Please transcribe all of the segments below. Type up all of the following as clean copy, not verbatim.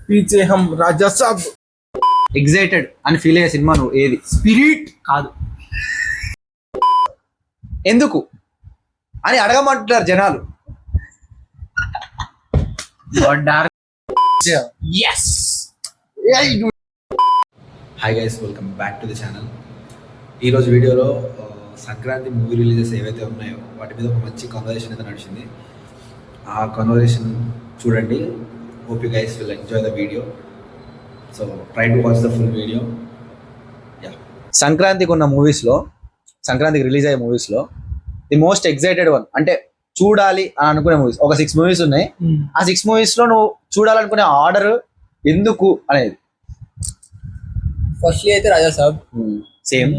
పీచే హమ్ రాజా సాబ్. ఎగ్జైటెడ్ అని ఫీల్ అయ్యే సినిమా నువ్వు ఏది? స్పిరిట్ కాదు, ఎందుకు అని అడగమంటున్నారు జనాలు. Yes. Hi guys, welcome back to the channel. ఈరోజు వీడియోలో సంక్రాంతి మూవీ రిలీజెస్ ఏవైతే ఉన్నాయో వాటి మీద ఒక మంచి కాన్వర్జేషన్ అయితే నడిచింది. ఆ కాన్వర్జేషన్ చూడండి. Hope you guys will enjoy the video. So try to watch the full video. సంక్రాంతికి ఉన్న మూవీస్లో, సంక్రాంతికి రిలీజ్ అయ్యే మూవీస్లో ది మోస్ట్ ఎగ్జైటెడ్ వన్ అంటే చూడాలి అని అనుకునే మూవీస్ ఒక 6 మూవీస్ ఉన్నాయి. ఆ 6 మూవీస్లో నువ్వు చూడాలనుకునే ఆర్డర్ ఎందుకు అనేది? ఫస్ట్లీ అయితే రాజా సాబ్, సేమ్.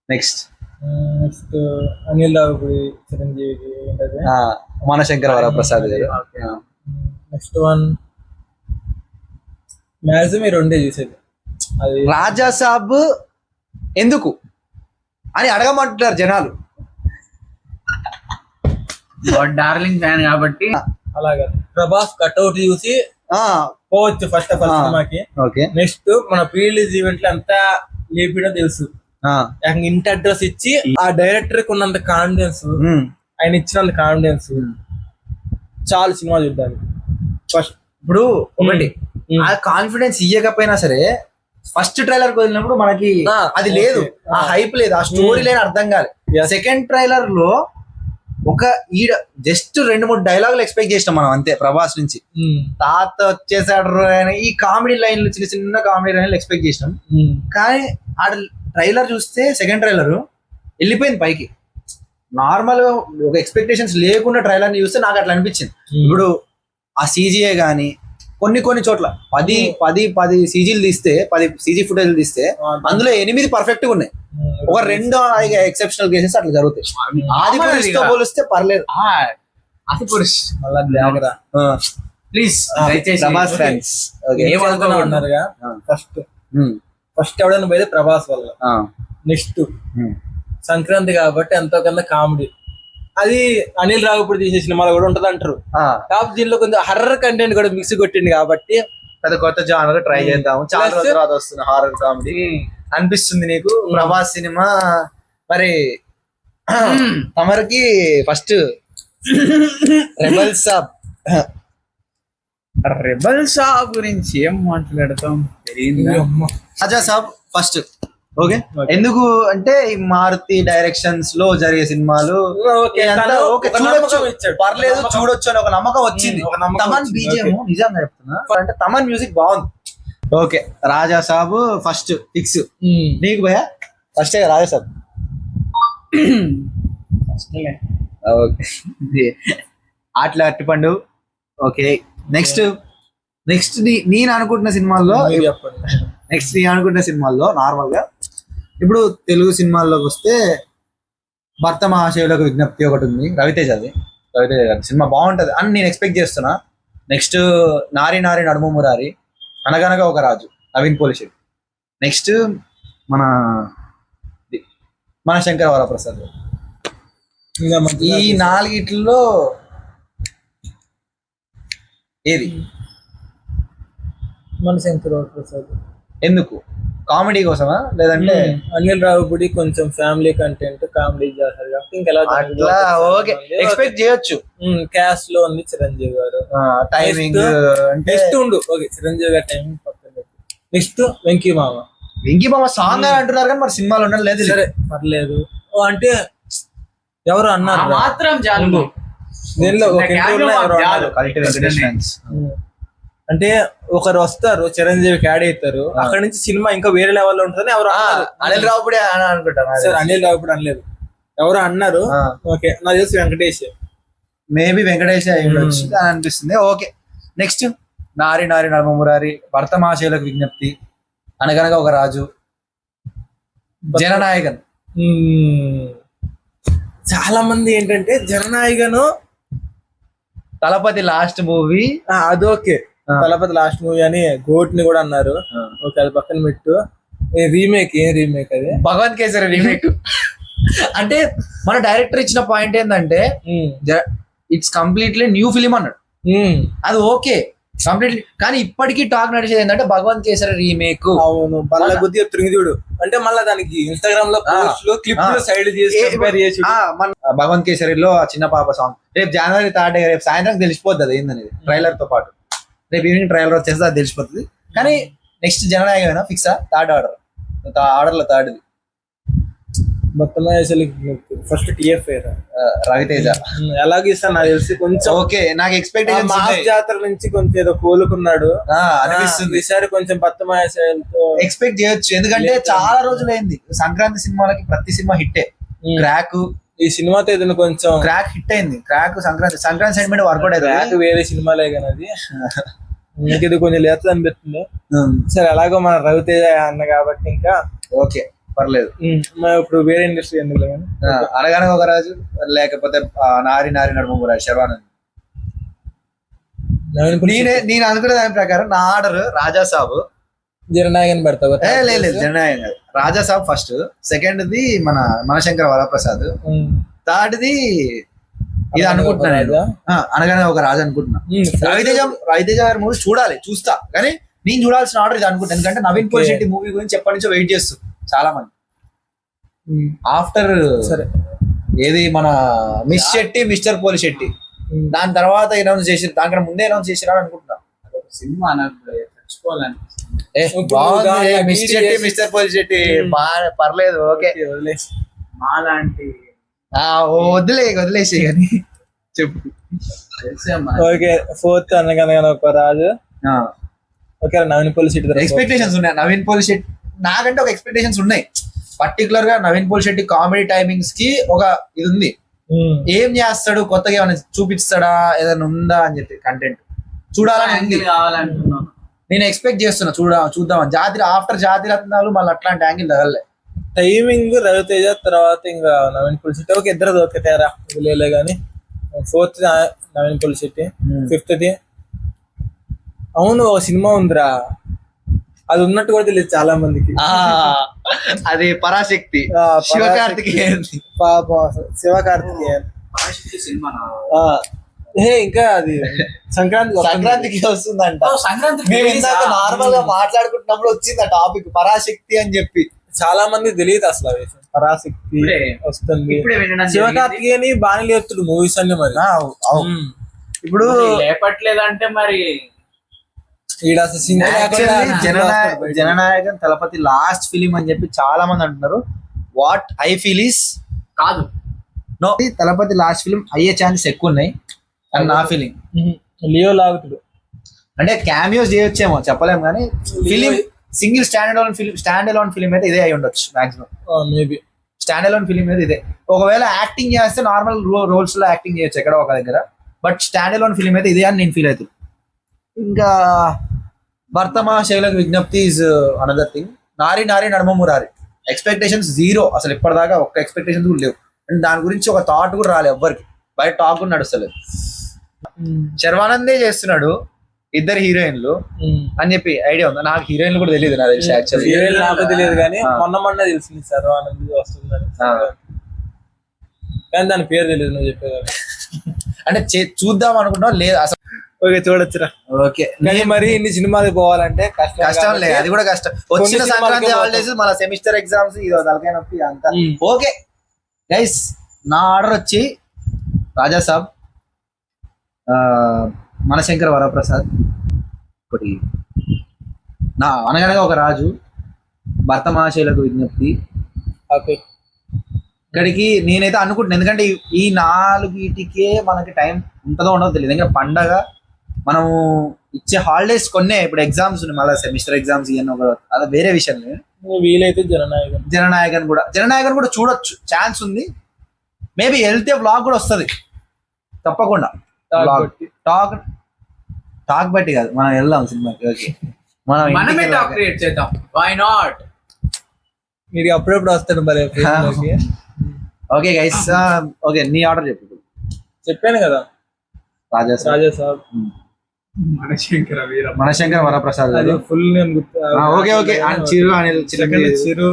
నెక్స్ట్ అనిల్ రావుపూడి, చిరంజీవి, మనశంకర వరప్రసాద్ గారు. నెక్స్ట్ వన్ మ్యాక్సిమం ఈ రెండే చూసేది. అది రాజా సాబ్ ఎందుకు అని అడగమంటున్నారు జనాలు. డార్లింగ్ ఫ్యాన్ కాబట్టి. అలాగా ప్రభాస్ కట్అవుట్ చూసి పోవచ్చు ఫస్ట్ ఆఫ్ ఆల్ సినిమాకి. నెక్స్ట్ మన ప్రీ రిలీజ్ ఈవెంట్ లో అంతా లేపిడో తెలుసు. ఇంటి అడ్రస్ ఇచ్చి ఆ డైరెక్టర్ కి ఉన్నంత కాన్ఫిడెన్స్, ఆయన ఇచ్చినంత కాన్ఫిడెన్స్ చాలు సినిమా చూడ్డానికి. ఫస్ట్ ఇప్పుడు ఒకటి ఆ కాన్ఫిడెన్స్ ఇయ్యకపోయినా సరే ఫస్ట్ ట్రైలర్ వదిలినప్పుడు మనకి అది లేదు, ఆ హైప్ లేదు, ఆ స్టోరీ లేని అర్థం కాలేదు. సెకండ్ ట్రైలర్ లో ఒక జస్ట్ 2-3 డైలాగులు ఎక్స్పెక్ట్ చేసినాం మనం అంతే ప్రభాస్ నుంచి. తాత వచ్చేసాడు ఈ కామెడీ లైన్లు, చిన్న చిన్న కామెడీ లైన్లు ఎక్స్పెక్ట్ చేసినాం. కానీ ఆ ట్రైలర్ చూస్తే సెకండ్ ట్రైలర్ వెళ్ళిపోయింది పైకి. నార్మల్ గా ఒక ఎక్స్పెక్టేషన్స్ లేకుండా ట్రైలర్ ని చూస్తే నాకు అట్లా అనిపించింది. ఇప్పుడు ఆ సీజీఏ గానీ కొన్ని చోట్ల 10 సీజీలు తీస్తే, 10 సీజీ ఫుటేజ్ తీస్తే అందులో 8 పర్ఫెక్ట్ గా ఉన్నాయి. ఒక 2 ఎక్సెప్షనల్ కేసెస్ అట్లా జరుగుతాయి. ఆది పురుషుతో పోలిస్తే పర్లేదు. ప్లీజ్ ప్రభాస్ ఫ్యాన్స్ అన్నారుగా, ఫస్ట్ ఎవడైనా పోయేది ప్రభాస్ వల్ల. నెక్స్ట్ సంక్రాంతి కాబట్టి ఎంతో కొంత కామెడీ, అది అనిల్ రావుపూడి తీసే సినిమాలో కూడా ఉంటది అంటారు. కాకపోతే దీనిలో కొంచెం హర్రర్ కంటెంట్ కూడా మిక్స్ కొట్టింది కాబట్టి అది కొత్త జానర్ ట్రై చేద్దాం. చాలా రోజుల తర్వాత వస్తున్న హారర్ కామెడీ అనిపిస్తుంది నీకు ప్రభాస్ సినిమా. మరి తమరికి ఫస్ట్ రెబల్ సాబ్ గురించి ఏం మాట్లాడతాం? రాజా సాబ్ ఫస్ట్. ఓకే, ఎందుకు అంటే ఈ మారుతి డైరెక్షన్స్ లో జరిగే సినిమాలు పర్లేదు, చూడొచ్చు అని ఒక నమ్మకం వచ్చింది. తమన్ బీజిఎం నిజంగా చెప్తున్నా అంటే తమన్ మ్యూజిక్ బాగుంది. ఓకే, రాజా సాబ్ ఫస్ట్ ఫిక్స్. నీకు భయ ఫస్ట్ రాజా సాబ్. ఓకే, ఆటల అట్టిపండు. ఓకే, నెక్స్ట్ నేను అనుకుంటున్న సినిమాల్లో నార్మల్ గా ఇప్పుడు తెలుగు సినిమాల్లోకి వస్తే భర్త మహాశయులకు విజ్ఞప్తి ఒకటి ఉంది, రవితేజ గారి సినిమా బాగుంటది అని నేను ఎక్స్పెక్ట్ చేస్తున్నా. నెక్స్ట్ నారి నారి నడుము మురారి, అనగనగా ఒక రాజు, నవీన్ పోలిశెట్టి. నెక్స్ట్ మన శంకర వరప్రసాద్. ఈ 4 ఏది మన శంకర వరప్రసాద్? ఎందుకు? కామెడీ కోసమా లేదంటే అనిల్ రావుపూడి కొంచెం ఫ్యామిలీ కంటెంట్ కామెడీ చేస్తారు కాబట్టి ఇంకెలా ఎక్స్పెక్ట్ చేయొచ్చు. క్యాస్ట్ లో ఉంది చిరంజీవి గారు, టైమింగ్ నెక్స్ట్ ఉండు. ఓకే, చిరంజీవి గారి టైమింగ్ పక్కన. నెక్స్ట్ వెంకీ మామ సాంగ్ అంటున్నారు కానీ మరి సినిమాలో ఉండడం లేదు. సరే పర్లేదు అంటే ఎవరు అన్నారు మాత్రం చాలు. దీనిలో అంటే ఒకరు వస్తారు, చిరంజీవికి యాడ్ అవుతారు, అక్కడ నుంచి సినిమా ఇంకా వేరే లెవెల్లో ఉంటుందని ఎవరు అనిల్ రావుపూడి అనుకుంటారు. సార్ అనిల్ రావుపూడి అనలేదు, ఎవరు అన్నారు. ఓకే, నాకు తెలిసి వెంకటేష్, మేబీ వెంకటేష్ అయ్యొచ్చు అని అనిపిస్తుంది. ఓకే, నెక్స్ట్ నారి నారి నడుమ మురారి, భర్త మహాశయులకు విజ్ఞప్తి, అనగనగా ఒక రాజు, జననాయకన్. చాలా మంది ఏంటంటే జననాయకను తలపతి లాస్ట్ మూవీ, అది ఓకే, తలపతి లాస్ట్ మూవీ అని గోట్ ని కూడా అన్నారు. ఓకే, అది పక్కన పెట్టు. రీమేక్ అది భగవంత్ కేసరి రీమేక్. అంటే మన డైరెక్టర్ ఇచ్చిన పాయింట్ ఏంటంటే ఇట్స్ కంప్లీట్లీ న్యూ ఫిలిం అన్నాడు. అది ఓకే, కంప్లీట్లీ. కానీ ఇప్పటికీ టాక్ నడిచేది ఏంటంటే భగవంత్ కేసరి రీమేక్. అవును, బల్ల గుద్ది చెప్తుంది చూడు. అంటే మళ్ళీ దానికి ఇన్స్టాగ్రామ్ లో పోస్టులు క్లిప్లు సైడ్ చేసి compare చేసి మన భగవంత్ కేసరిలో ఆ చిన్న పాప సాంగ్ రేపు January 3rd రేపు సాయంత్రం తెలిసిపోతుంది అది ఏందనేది ట్రైలర్ తో పాటు. రేపు ఈవినింగ్ ట్రైలర్ వచ్చేస్తే అది తెలిసిపోతుంది. కానీ నెక్స్ట్ జననాయకమైనా ఫిక్సా? థర్డ్ ఆర్డర్ లో థర్డ్ మొత్తం ఫస్ట్ టిఎఫ్ఐ రవితేజ ఎలాగ ఇస్తాను నాకు తెలిసి కొంచెం. ఓకే, నాకు ఎక్స్పెక్టేషన్ మాస్ జాతర నుంచి కొంచెం ఏదో కోలుకున్నాడు అనిపిస్తుంది. ఈసారి కొంచెం బత్తమాయతో ఎక్స్పెక్ట్ చేయొచ్చు, ఎందుకంటే చాలా రోజులైంది సంక్రాంతి సినిమాలకి ప్రతి సినిమా హిట్టే. క్రాక్ ఈ సినిమాతో ఏదైనా కొంచెం క్రాక్ హిట్ అయింది. క్రాక్ సంక్రాంతి సెంటిమెంట్ వర్కౌట్ అయింది. క్రాక్ వేరే సినిమాలే కానీ అది మీకు ఇది కొంచెం లేత అనిపిస్తుంది. సరే, ఎలాగో మన రవితేజ అన్న కాబట్టి ఇంకా ఓకే పర్లేదు. ఇప్పుడు వేరే ఇండస్ట్రీ ఎందుకు కానీ అనగానే ఒక రాజు, లేకపోతే నారి నడుమ రాజు శర్వానంద్. నేను అనుకునే దాని ప్రకారం నా ఆర్డర్ రాజా సాబ్ జననాయకన్ పెడతావు. లేదు జననాయకన్ కాదు, రాజా సాబ్ ఫస్ట్, సెకండ్ ది మన మనశంకర వరప్రసాద్, థర్డ్ ది ఇది అనుకుంటున్నాను అనగానే ఒక రాజు అనుకుంటున్నా. రవితేజ గారి మూవీ చూస్తా కానీ నేను చూడాల్సిన ఆర్డర్ ఇది అనుకుంటాను. ఎందుకంటే నవీన్ పోలి శెట్టి మూవీ గురించి ఎప్పటి నుంచో వెయిట్ చేస్తూ చాలా మంది. ఆఫ్టర్ సరే ఏది మన మిస్ శెట్టి మిస్టర్ పోలి శెట్టి దాని తర్వాత అనౌన్స్ చేసి దానికన్నా ముందే అనౌన్స్ చేసిరా అనుకుంటున్నా. సినిమా మిస్ శెట్టి మిస్టర్ పోలి శెట్టి పర్లేదు ఓకే మాలాంటి వదిలేసి కానీ చెప్పు. ఓకే, ఫోర్త్ అనగానే ఒక రాజు. ఓకే, నవీన్ పోలి శెట్టి ఎక్స్పెక్టేషన్స్ ఉన్నాయి. నవీన్ పోలి శెట్టి నాకంటే ఒక ఎక్స్పెక్టేషన్స్ ఉన్నాయి. పర్టికులర్ గా నవీన్ పోలి శెట్టి కామెడీ టైమింగ్స్ కి ఒక ఇది ఉంది. ఏం చేస్తాడు కొత్తగా, ఏమైనా చూపిస్తాడా, ఏదైనా ఉందా అని చెప్పి కంటెంట్ చూడాలని కావాలంటున్నాను. నేను ఎక్స్పెక్ట్ చేస్తున్నా. చూద్దాం. ఆఫ్టర్ జాతి రత్నాలు మళ్ళీ అట్లాంటి యాంగిల్ తగలే. టైమింగ్ రవితేజ తర్వాత ఇంకా నవీన్ పోలి శెట్టి. ఓకే, ఇద్దరు దొరికితేరా లేలే గానీ. ఫోర్త్ నవీన్ పోలి శెట్టి, ఫిఫ్త్ ది అవును ఒక సినిమా ఉందిరా, అది ఉన్నట్టు కూడా తెలియదు చాలా మందికి. అది పరాశక్తి, శివకార్తికేయన్. ఇంకా అది సంక్రాంతికి వస్తుందంట. మేము ఇందాక నార్మల్ గా మాట్లాడుకుంటున్నప్పుడు వచ్చింది ఆ టాపిక్ పరాశక్తి అని చెప్పి. చాలా మంది తెలియదు అసలు ఆ విషయం. పరాశక్తి వస్తుంది. శివకార్తికేయన్ బాగానే లేపుతుడు మూవీస్ అన్ని. మరి ఇప్పుడు లేపట్లేదంటే మరి జననాయకన్ తలపతి లాస్ట్ ఫిలిం అని చెప్పి చాలా మంది అంటున్నారు. వాట్ ఐ ఫీల్ ఈస్ కాదు, నో, తలపతి లాస్ట్ ఫిలిం అయ్యే ఛాన్సెస్ ఎక్కువ ఉన్నాయి అని నా ఫీలింగ్. లియో లాగుతుడు అంటే క్యామియోస్ చేయొచ్చేమో చెప్పలేము, కానీ film single stand alone film అయితే ఇదే అయి ఉండొచ్చు maximum. Maybe stand alone film అయితే ఇదే. ఒకవేళ యాక్టింగ్ చేస్తే నార్మల్ రోల్స్ లో యాక్టింగ్ చేయొచ్చు ఎక్కడ ఒక దగ్గర, బట్ స్టాండ్ అలోన్ ఫిలిం అయితే ఇదే అని నేను ఫీల్ అవుతుంది. ఇంకా భర్తమా శైలకు విజ్ఞప్తి ఈజ్ అనదర్ థింగ్. నారి నడుమ మురారి ఎక్స్పెక్టేషన్స్ జీరో. అసలు ఇప్పటిదాకా ఒక్క ఎక్స్పెక్టేషన్స్ కూడా లేవు. అండ్ దాని గురించి ఒక థాట్ కూడా రాలేదు ఎవ్వరికి. బయట టాక్ కూడా నడుస్తలేదు. శర్వానందే చేస్తున్నాడు ఇద్దరు హీరోయిన్లు అని చెప్పి ఐడియా ఉందా? నాకు హీరోయిన్లు కూడా తెలియదు. నాకు తెలిసి యాక్చువల్లీ హీరోయిన్ నాకు తెలియదు, కానీ మొన్న తెలిసింది శర్వానంద్ వస్తుందని. కానీ దాని పేరు తెలియదు నువ్వు చెప్పేది. అంటే చూద్దాం అనుకుంటున్నాం లేదు అసలు. ఓకే, చూడొచ్చురా. ఓకే, మరి ఇన్ని సినిమాలు పోవాలంటే కష్టం లేదు. అది కూడా కష్టం. వచ్చిన సంక్రాంతి హాలిడేస్ మన సెమిస్టర్ ఎగ్జామ్స్ ఇది తలకాయ నొప్పి అంతా. ఓకే గైస్, నా ఆర్డర్ వచ్చి రాజా సాబ్, మనశంకర వరప్రసాద్, ఒకటి నా అనగనగా ఒక రాజు, భర్త మహాశైలకు విజ్ఞప్తి. ఓకే, ఇక్కడికి నేనైతే అనుకుంటున్నాను. ఎందుకంటే ఈ 4 మనకి టైం ఉంటుందో ఉండదో తెలియదు. ఎందుకంటే పండగ మనము ఇచ్చే హాలిడేస్ కొన్నే. ఇప్పుడు ఎగ్జామ్స్ ఉన్నాయి, మళ్ళీ సెమిస్టర్ ఎగ్జామ్స్ ఇవన్నీ ఒక అలా వేరే విషయం. వీలైతే జననాయకన్ కూడా చూడొచ్చు, ఛాన్స్ ఉంది. మేబీ వెళ్తే వ్లాగ్ కూడా వస్తుంది తప్పకుండా. టాక్ బట్టి కాదు, మనం వెళ్దాం సినిమాకి. ఓకే, మనమే టాక్ క్రియేట్ చేద్దాం. Why not? మీరు అప్పుడప్పుడు వస్తాడు మరి. ఓకే గైస్, ఓకే నీ ఆర్డర్ చెప్పాను కదా. రాజా సాబ్, మనశంకర వరప్రసాద్ ఫుల్ నేమ్ గుర్తు. ఓకే చిరు అనిల్, చిరు.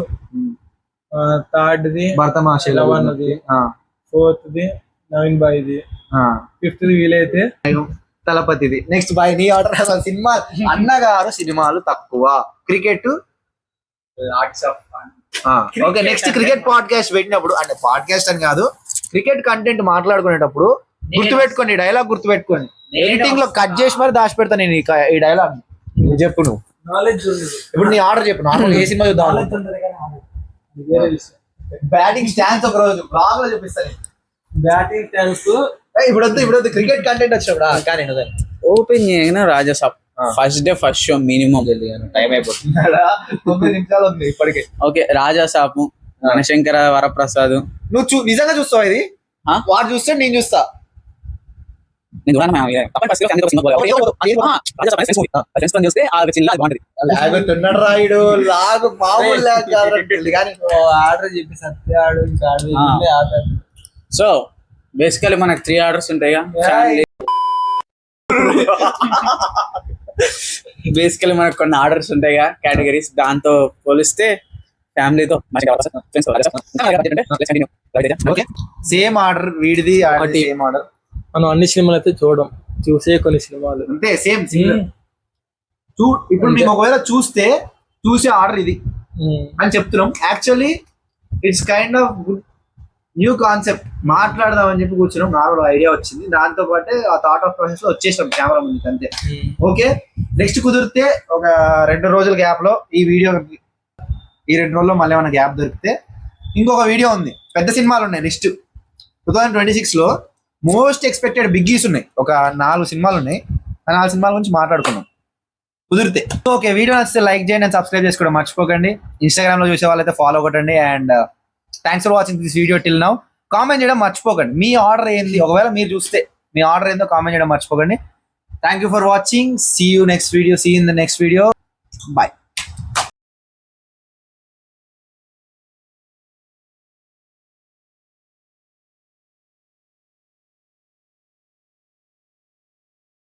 థర్డ్ ది భర్త మహాశైలది, ఫోర్త్ ది నవీన్ బాయ్ది, ఫిఫ్త్ ది వీలైతే తలపతిది. నెక్స్ట్ బాయ్ నీ ఆర్డర్. అసలు సినిమా అన్నగారు సినిమాలు తక్కువ, cricket. Okay next cricket podcast పెట్టినప్పుడు, అంటే పాడ్కాస్ట్ అని కాదు, క్రికెట్ కంటెంట్ మాట్లాడుకునేటప్పుడు గుర్తుపెట్టుకోండి, డైలాగ్ గుర్తుపెట్టుకోండి. ఎడిటింగ్ లో కట్ చేసి మరి దాచి పెడతా నేను ఈ డైలాగ్. చెప్పు నువ్వు. నాలెడ్జ్ ఉంది. ఇప్పుడు నీ ఆర్డర్ చెప్పు. నార్మల్ ఏ సినిమా చూద్దాం? బ్యాటింగ్ స్టాన్స్ ఒక రోజు బ్లాగ్ లో చూపిస్తాను. బ్యాటింగ్ స్టాన్స్ ఇప్పుడు వద్దు క్రికెట్ కంటెంట్ వచ్చినప్పుడు కానీ ఓపెన్ చేయగానే Raja Saab first day first show minimum time అయిపోతుంది. 9 నిమిషాలు ఉంది ఇప్పటికే. ఓకే రాజాసాబు, మనశంకర వరప్రసాద్. నువ్వు నిజంగా చూస్తావు ఇది? వాడు చూస్తే నేను చూస్తా. రాయుడు లాగు మామూలు ఆర్డర్ చెప్పి సత్య ఆడు ఇంకా ఆర్డర్. సో బేసికలీ మనకు 3 ఆర్డర్స్ ఉంటాయి. బేసికలీ మనకు కొన్ని ఆర్డర్స్ ఉంటాయి కేటగిరీస్. దాంతో పోలిస్తే ఫ్యామిలీతో సేమ్ ఆర్డర్ వీడిది సేమ్ ఆర్డర్. మనం అన్ని సినిమాలు అయితే చూసే కొన్ని సినిమాలు అంతే సేమ్. ఇప్పుడు మేము ఒకవేళ చూసే ఆర్డర్ ఇది అని చెప్తున్నాం. Actually it's kind of good new concept. మాట్లాడదాం అని చెప్పి కూర్చున్నాం, నార్మల్ ఐడియా వచ్చింది. దాంతో పాటే ఆ థాట్ ఆఫ్ ప్రాసెస్ లో వచ్చేసాం కెమెరా ముందుకు అంతే. ఓకే నెక్స్ట్ కుదిరితే ఒక 2 రోజుల గ్యాప్ లో ఈ 2 రోజుల్లో మళ్ళీ ఏమైనా గ్యాప్ దొరికితే ఇంకొక వీడియో ఉంది. పెద్ద సినిమాలు ఉన్నాయి నెక్స్ట్ 2026 లో. మోస్ట్ ఎక్స్పెక్టెడ్ బిగ్గీస్ ఉన్నాయి, ఒక 4 సినిమాలు ఉన్నాయి. ఆ 4 సినిమాల గురించి మాట్లాడుకున్నాం కుదిరితే. ఓకే వీడియో నచ్చితే లైక్ చేయండి అండ్ సబ్స్క్రైబ్ చేసుకోవడం మర్చిపోకండి. ఇన్స్టాగ్రామ్ లో చూసే వాళ్ళైతే ఫాలో కొట్టండి. And thanks for watching this video till now. Comment చేయడం మర్చిపోకండి. మీ ఆర్డర్ ఏంది, ఒకవేళ మీరు చూస్తే మీ ఆర్డర్ ఏందో కామెంట్ చేయడం మర్చిపోకండి. Thank you for watching. See you next video. See in the next video. Bye.